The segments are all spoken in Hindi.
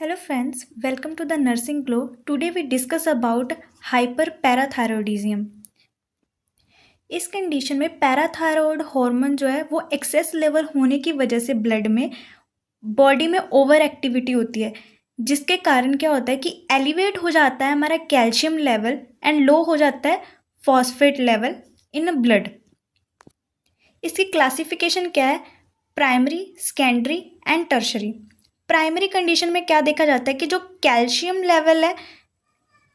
Hello friends, welcome to the Nursing Glow. Today we discuss about hyperparathyroidism. इस कंडीशन में पैराथायरॉयड हार्मोन जो है वो एक्सेस लेवल होने की वजह से ब्लड में बॉडी में ओवर एक्टिविटी होती है, जिसके कारण क्या होता है कि एलिवेट हो जाता है हमारा कैल्शियम लेवल एंड लो हो जाता है फॉस्फेट लेवल इन ब्लड। इसकी क्लासिफिकेशन क्या है? Primary, secondary and tertiary. Primary condition में क्या देखा जाता है कि जो कैल्शियम लेवल है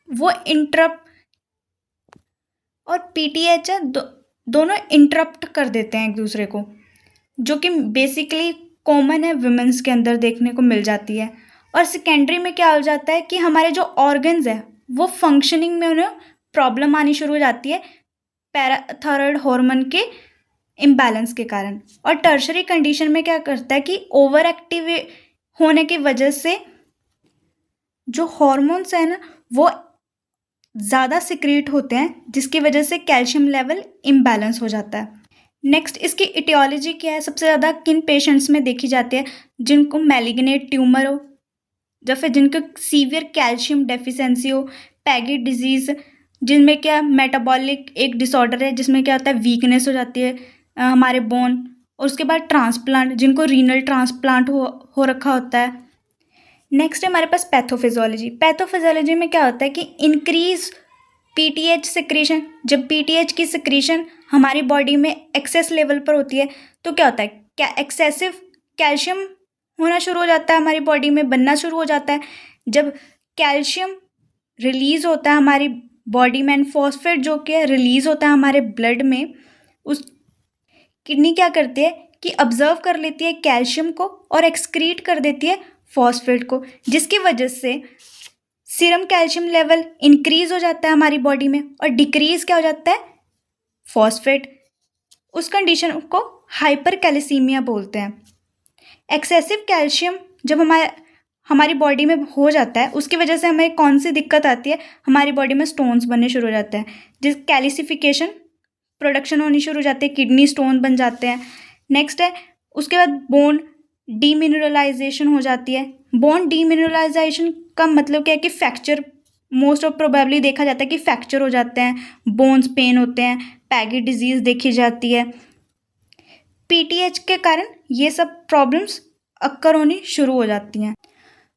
वो इंटरप्ट और पीटीएच है दोनों इंटरप्ट कर देते हैं एक दूसरे को, जो कि बेसिकली कॉमन है वुमेन्स के अंदर देखने को मिल जाती है। और सेकेंडरी में क्या हो जाता है कि हमारे जो ऑर्गन्स है वो फंक्शनिंग में उन्हें प्रॉब्लम आनी शुरू हो जाती है पैराथायरॉयड हार्मोन के इम्बैलेंस के कारण। और टर्शरी कंडीशन में क्या करता है कि ओवर एक्टिव होने की वजह से जो हॉर्मोन्स है ना वो ज़्यादा सिक्रीट होते हैं, जिसकी वजह से कैल्शियम लेवल इम्बैलेंस हो जाता है। नेक्स्ट, इसकी इटियोलॉजी क्या है? सबसे ज़्यादा किन पेशेंट्स में देखी जाती है? जिनको मैलिग्नेट ट्यूमर हो या फिर जिनको सीवियर कैल्शियम डेफिशिएंसी हो, पैगी डिजीज़, जिनमें क्या मेटाबॉलिक एक डिसऑर्डर है जिसमें क्या होता है वीकनेस हो जाती है हमारे बोन। और उसके बाद ट्रांसप्लांट, जिनको रीनल ट्रांसप्लांट हो रखा होता है। नेक्स्ट है हमारे पास पैथोफिजियोलॉजी। पैथोफिजियोलॉजी में क्या होता है कि इंक्रीज पीटीएच सिक्रीशन। जब पीटीएच की सिक्रीशन हमारी बॉडी में एक्सेस लेवल पर होती है तो क्या होता है, क्या एक्सेसिव कैल्शियम होना शुरू हो जाता है, हमारी बॉडी में बनना शुरू हो जाता है। जब कैल्शियम रिलीज होता है हमारी बॉडी में एंड फॉस्फेट जो कि रिलीज होता है हमारे ब्लड में, उस किडनी क्या करती है कि ऑब्जर्व कर लेती है कैल्शियम को और एक्सक्रीट कर देती है फॉस्फेट को, जिसकी वजह से सीरम कैल्शियम लेवल इंक्रीज हो जाता है हमारी बॉडी में और डिक्रीज क्या हो जाता है, फॉस्फेट। उस कंडीशन को हाइपरकैल्सीमिया बोलते हैं। एक्सेसिव कैल्शियम जब हमारी बॉडी में हो जाता है उसकी वजह से हमें कौन सी दिक्कत आती है, हमारी बॉडी में स्टोन्स बनने शुरू हो जाते हैं, जिस कैल्सिफिकेशन प्रोडक्शन होनी शुरू हो जाती है, किडनी स्टोन बन जाते हैं। नेक्स्ट है उसके बाद बोन डीमिनरलाइजेशन हो जाती है। बोन डीमिनरलाइजेशन का मतलब क्या है कि फ्रैक्चर, मोस्ट ऑफ प्रोबेबली देखा जाता है कि फ्रैक्चर हो जाते हैं, बोन्स पेन होते हैं, पैगी डिजीज़ देखी जाती है। पीटीएच के कारण ये सब प्रॉब्लम्स अक्कर होनी शुरू हो जाती हैं।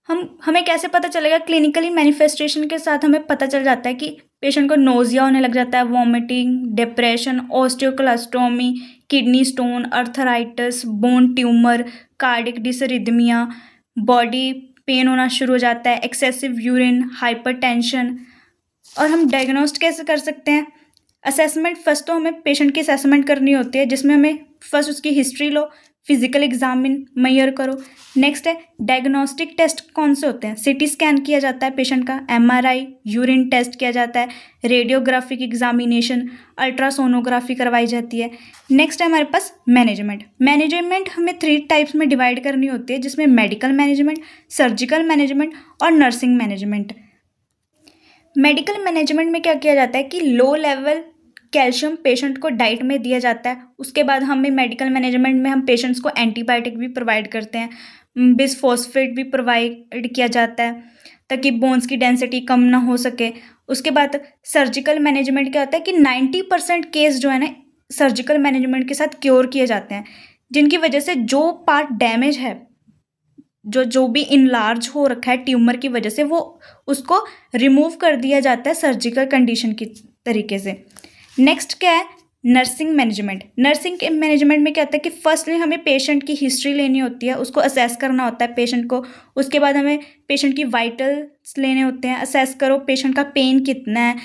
हमें कैसे पता चलेगा? क्लिनिकली मैनिफेस्टेशन के साथ हमें पता चल जाता है कि पेशेंट को नोजिया होने लग जाता है, vomiting, depression, osteoclastomy, kidney stone, arthritis, bone tumour, cardiac dysrhythmia, body pain होना शुरू हो जाता है, एक्सेसिव यूरिन, हाइपरटेंशन। और हम डायग्नोस्ट कैसे कर सकते हैं? असेसमेंट, फर्स्ट तो हमें पेशेंट की असेसमेंट करनी होती है, जिसमें हमें फर्स्ट उसकी हिस्ट्री लो, फिजिकल एग्जामिन मैयर करो। नेक्स्ट है डायग्नोस्टिक टेस्ट कौन से होते हैं? सीटी स्कैन किया जाता है पेशेंट का, एमआरआई, यूरिन टेस्ट किया जाता है, रेडियोग्राफिक एग्जामिनेशन, अल्ट्रासोनोग्राफी करवाई जाती है। नेक्स्ट है हमारे पास मैनेजमेंट हमें 3 टाइप्स में डिवाइड करनी होती है, जिसमें मेडिकल मैनेजमेंट, सर्जिकल मैनेजमेंट और नर्सिंग मैनेजमेंट। मेडिकल मैनेजमेंट में क्या किया जाता है कि लो लेवल कैल्शियम पेशेंट को डाइट में दिया जाता है। उसके बाद हमें मेडिकल मैनेजमेंट में हम पेशेंट्स को एंटीबायोटिक भी प्रोवाइड करते हैं, बिसफॉस्फेट भी प्रोवाइड किया जाता है ताकि बोन्स की डेंसिटी कम ना हो सके। उसके बाद सर्जिकल मैनेजमेंट क्या होता है कि 90% केस जो है ना सर्जिकल मैनेजमेंट के साथ क्योर किए जाते हैं, जिनकी वजह से जो पार्ट डैमेज है, जो भी इनलार्ज हो रखा है ट्यूमर की वजह से, वो उसको रिमूव कर दिया जाता है सर्जिकल कंडीशन की तरीके से। नेक्स्ट क्या है? नर्सिंग मैनेजमेंट में क्या होता है कि फर्स्टली हमें पेशेंट की हिस्ट्री लेनी होती है, उसको असेस करना होता है पेशेंट को। उसके बाद हमें पेशेंट की वाइटल्स लेने होते हैं, असेस करो पेशेंट का पेन कितना है,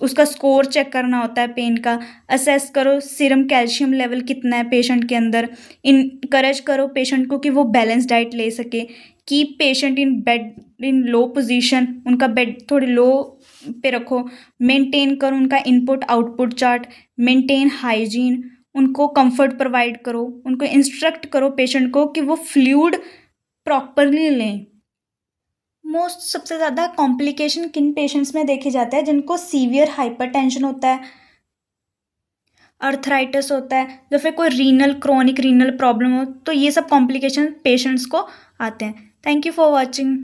उसका स्कोर चेक करना होता है पेन का, असेस करो सीरम कैल्शियम लेवल कितना है पेशेंट के अंदर, इनकरेज करो पेशेंट को कि वो बैलेंस डाइट ले सके, keep patient in low position, उनका बेड थोड़ी लो पे रखो, मेंटेन करो उनका input output chart, maintain hygiene, उनको कंफर्ट प्रोवाइड करो, उनको इंस्ट्रक्ट करो पेशेंट को कि वो फ्लूइड प्रॉपरली लें। मोस्ट सबसे ज़्यादा कॉम्प्लिकेशन किन पेशेंट्स में देखे जाते हैं? जिनको सीवियर हाइपरटेंशन होता है, अर्थराइटिस होता है, या फिर कोई क्रोनिक रीनल प्रॉब्लम हो, तो ये सब कॉम्प्लिकेशन पेशेंट्स को आते हैं। Thank you for watching.